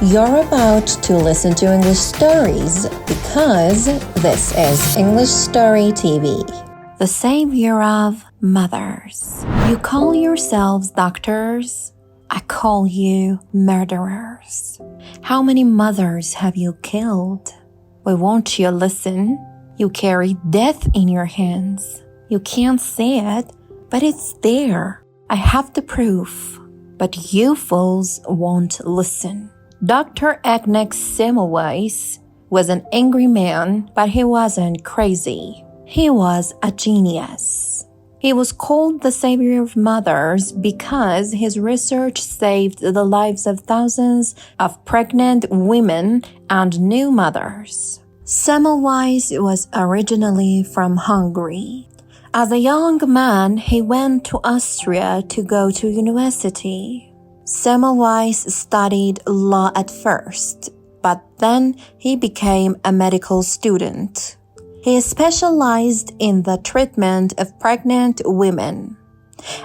You're about to listen to English stories because this is English Story TV. The Saviour of Mothers. You call yourselves doctors? I call you murderers. How many mothers have you killed? Why won't you listen? You carry death in your hands. You can't see it, but it's there. I have the proof. But you fools won't listen. Dr. Agnes Semmelweis was an angry man, but he wasn't crazy. He was a genius. He was called the Saviour of Mothers because his research saved the lives of thousands of pregnant women and new mothers. Semmelweis was originally from Hungary. As a young man, he went to Austria to go to university. Semmelweis studied law at first, but then he became a medical student. He specialized in the treatment of pregnant women.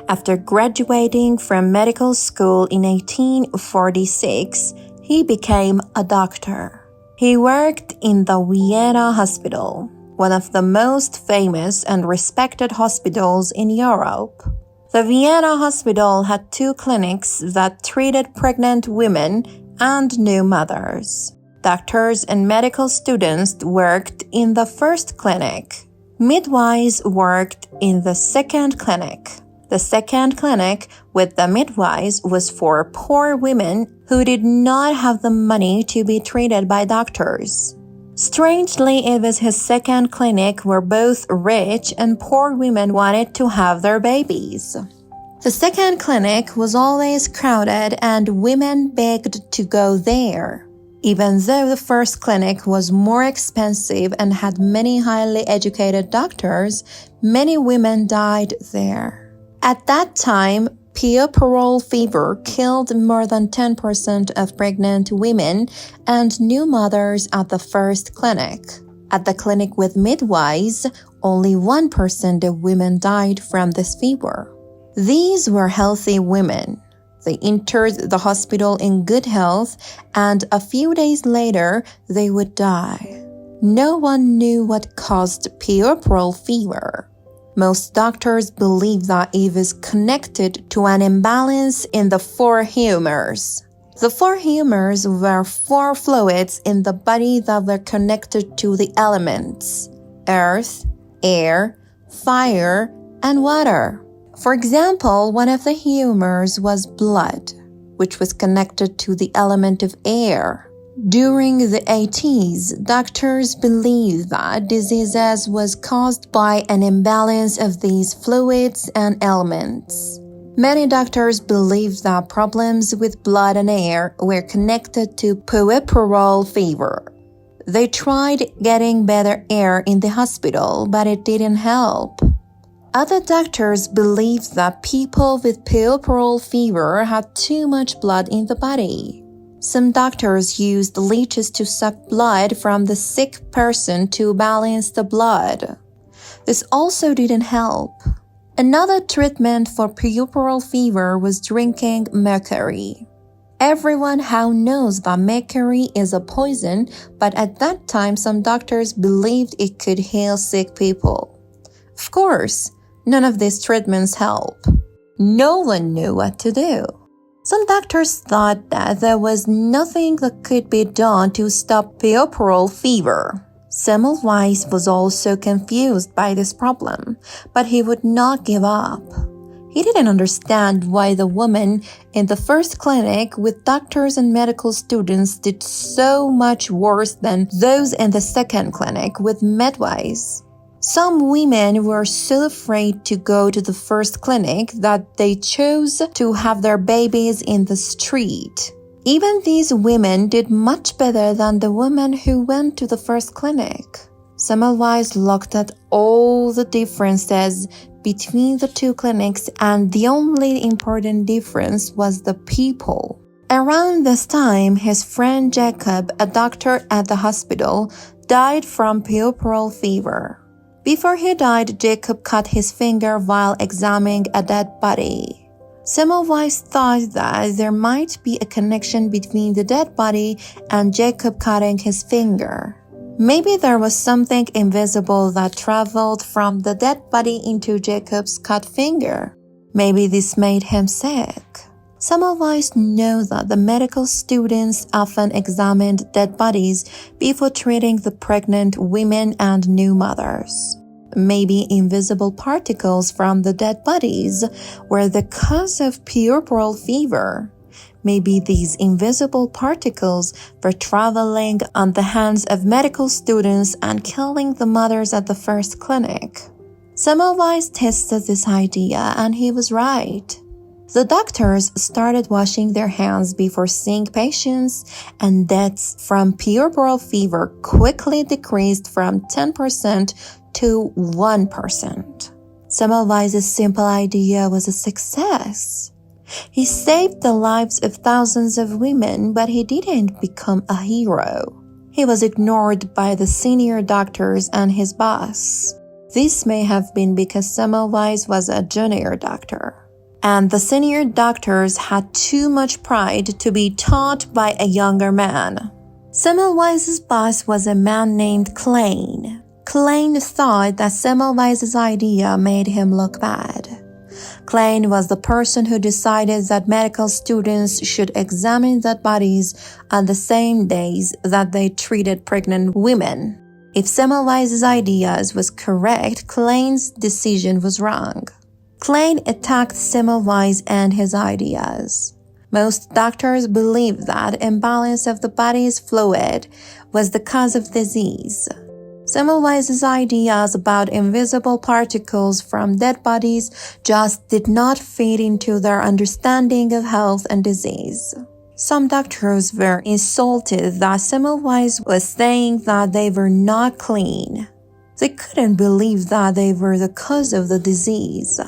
After graduating from medical school in 1846, he became a doctor. He worked in the Vienna Hospital, one of the most famous and respected hospitals in Europe. The Vienna Hospital had 2 clinics that treated pregnant women and new mothers. Doctors and medical students worked in the first clinic. Midwives worked in the second clinic. The second clinic with the midwives was for poor women who did not have the money to be treated by doctors. Strangely, it was his second clinic where both rich and poor women wanted to have their babies. The second clinic was always crowded and women begged to go there. Even though the first clinic was more expensive and had many highly educated doctors, many women died there. At that time, puerperal fever killed more than 10% of pregnant women and new mothers at the first clinic. At the clinic with midwives, only 1% of women died from this fever. These were healthy women. They entered the hospital in good health, and a few days later, they would die. No one knew what caused puerperal fever. Most doctors believe that it was connected to an imbalance in the 4 humors. The 4 humors were 4 fluids in the body that were connected to the elements: earth, air, fire, and water. For example, one of the humors was blood, which was connected to the element of air. During the 80s, doctors believed that diseases was caused by an imbalance of these fluids and elements. Many doctors believed that problems with blood and air were connected to puerperal fever. They tried getting better air in the hospital, but it didn't help. Other doctors believed that people with puerperal fever had too much blood in the body. Some doctors used leeches to suck blood from the sick person to balance the blood. This also didn't help. Another treatment for puerperal fever was drinking mercury. Everyone now knows that mercury is a poison, but at that time some doctors believed it could heal sick people. Of course, none of these treatments help. No one knew what to do. Some doctors thought that there was nothing that could be done to stop puerperal fever. Semmelweis was also confused by this problem, but he would not give up. He didn't understand why the women in the first clinic with doctors and medical students did so much worse than those in the second clinic with midwives. Some women were so afraid to go to the first clinic that they chose to have their babies in the street. Even these women did much better than the women who went to the first clinic. Semmelweis looked at all the differences between the 2 clinics, and the only important difference was the people. Around this time, his friend Jacob, a doctor at the hospital, died from puerperal fever. Before he died, Jacob cut his finger while examining a dead body. Semmelweis thought that there might be a connection between the dead body and Jacob cutting his finger. Maybe there was something invisible that traveled from the dead body into Jacob's cut finger. Maybe this made him sick. Semmelweis knew that the medical students often examined dead bodies before treating the pregnant women and new mothers. Maybe invisible particles from the dead bodies were the cause of puerperal fever. Maybe these invisible particles were traveling on the hands of medical students and killing the mothers at the first clinic. Semmelweis tested this idea and he was right. The doctors started washing their hands before seeing patients, and deaths from puerperal fever quickly decreased from 10% to 1%. Semmelweis' simple idea was a success. He saved the lives of thousands of women, but he didn't become a hero. He was ignored by the senior doctors and his boss. This may have been because Semmelweis was a junior doctor, and the senior doctors had too much pride to be taught by a younger man. Semmelweis' boss was a man named Klein. Klein thought that Semmelweis' idea made him look bad. Klein was the person who decided that medical students should examine dead bodies on the same days that they treated pregnant women. If Semmelweis' ideas was correct, Klein's decision was wrong. Klein attacked Semmelweis and his ideas. Most doctors believed that imbalance of the body's fluid was the cause of disease. Semmelweis' ideas about invisible particles from dead bodies just did not fit into their understanding of health and disease. Some doctors were insulted that Semmelweis was saying that they were not clean. They couldn't believe that they were the cause of the disease.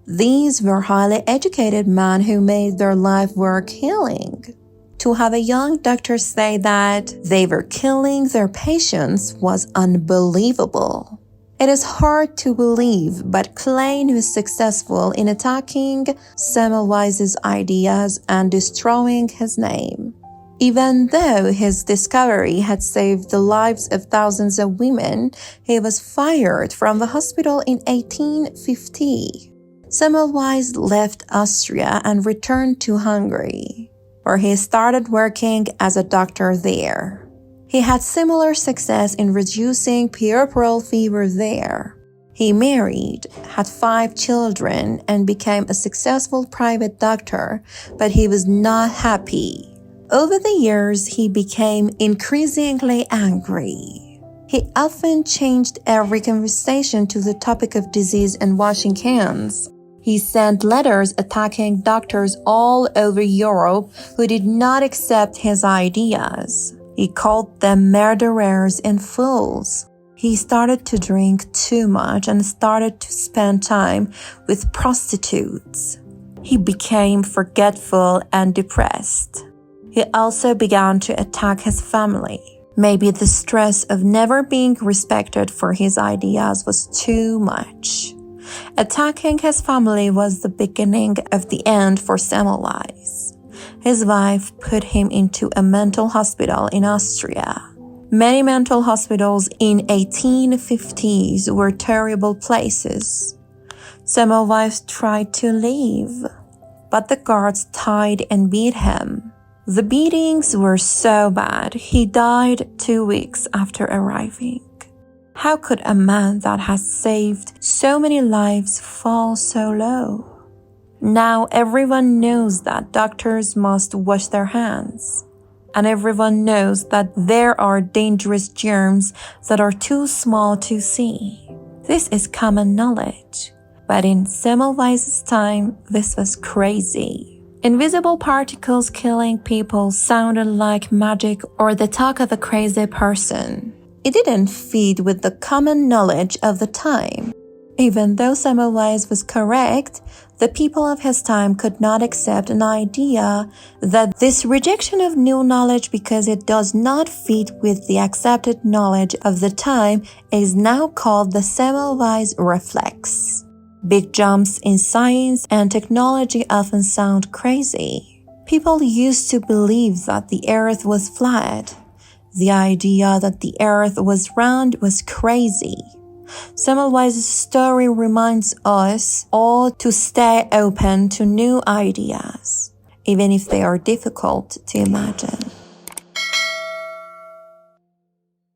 These were highly educated men who made their life work healing. To have a young doctor say that they were killing their patients was unbelievable. It is hard to believe, but Klein was successful in attacking Semmelweis' ideas and destroying his name. Even though his discovery had saved the lives of thousands of women, he was fired from the hospital in 1850. Semmelweis left Austria and returned to Hungary, where he started working as a doctor there. He had similar success in reducing puerperal fever there. He married, had 5 children, and became a successful private doctor, but he was not happy. Over the years, he became increasingly angry. He often changed every conversation to the topic of disease and washing hands. He sent letters attacking doctors all over Europe who did not accept his ideas. He called them murderers and fools. He started to drink too much and started to spend time with prostitutes. He became forgetful and depressed. He also began to attack his family. Maybe the stress of never being respected for his ideas was too much. Attacking his family was the beginning of the end for Semmelweis. His wife put him into a mental hospital in Austria. Many mental hospitals in 1850s were terrible places. Semmelweis tried to leave, but the guards tied and beat him. The beatings were so bad, he died 2 weeks after arriving. How could a man that has saved so many lives fall so low? Now everyone knows that doctors must wash their hands. And everyone knows that there are dangerous germs that are too small to see. This is common knowledge. But in Semmelweis' time, this was crazy. Invisible particles killing people sounded like magic or the talk of a crazy person. It didn't fit with the common knowledge of the time. Even though Semmelweis was correct, the people of his time could not accept an idea that this rejection of new knowledge because it does not fit with the accepted knowledge of the time is now called the Semmelweis reflex. Big jumps in science and technology often sound crazy. People used to believe that the earth was flat. The idea that the earth was round was crazy. Semmelweis's story reminds us all to stay open to new ideas, even if they are difficult to imagine.